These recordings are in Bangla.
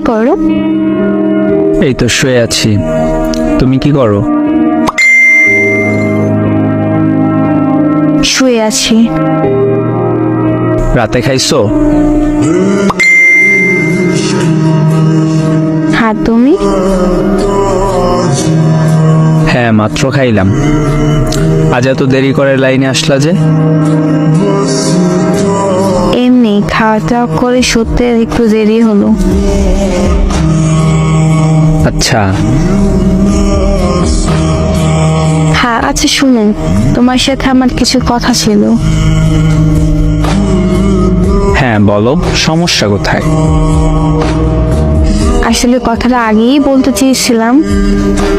করো? এই তো শুয়ে আছি। তুমি কি করো? শুয়ে আছি। রাতে খাইছো? হ্যাঁ, তুমি? হ্যাঁ, মাত্র খাইলাম। আজ এত দেরি করে লাইনে আসলা যে? এমনি খাওয়া দাওয়া করে শুতে একটু দেরি হলো। আচ্ছা। হ্যাঁ, আচ্ছা শুনুন, তোমার সাথে আমার কিছু কথা ছিল। হ্যাঁ বলো, সমস্যা কোথায়? আসলে কথাটা আগেই বলতে চেয়েছিলাম,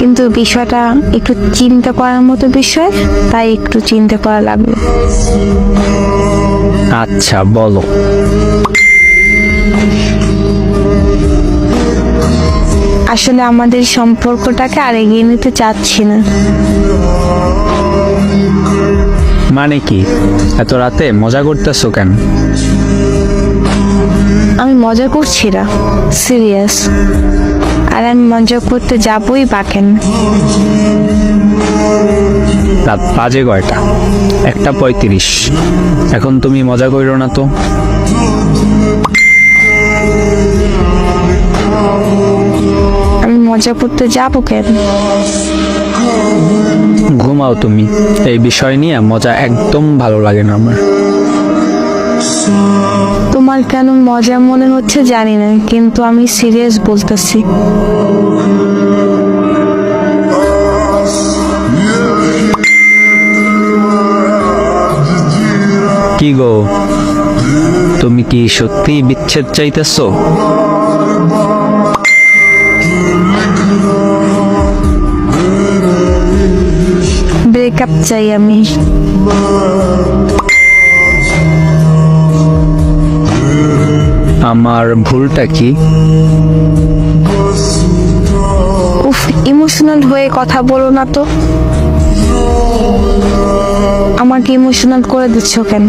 কিন্তু বিষয়টা একটু চিন্তা করার মতো বিষয়, তাই একটু চিন্তা করা লাগলো। আচ্ছা বলো। আসলে আমাদের সম্পর্কটাকে আর এগিয়ে নিতে চাচ্ছি না। মানে কি? এত রাতে মজা করতেছো কেন? আমি মজা করছি না, সিরিয়াস। আর আমি মজা করতে যাবই বা কেন? রাত বাজে কয়টা? 1:35। এখন তুমি মজা করো না তো। আমি মজা করতে যাবো কেন? ঘুমাও তুমি। এই বিষয় নিয়ে মজা একদম ভালো লাগে না আমার। তোমার কেন মজা মনে হচ্ছে জানি না, কিন্তু আমি সিরিয়াস বলতেছি। কি গো, তুমি কি সত্যি বিচ্ছেদ চাইতেছো? ব্রেকআপ চাই আমি। আমার ভুলটা কি? উফ, ইমোশনাল হয়ে কথা বলো না তো। আমাকে ইমোশনাল করে দিচ্ছ কেন?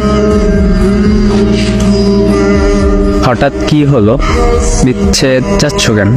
হঠাৎ কি হলো? বিচ্ছেদ চাচ্ছ কেন?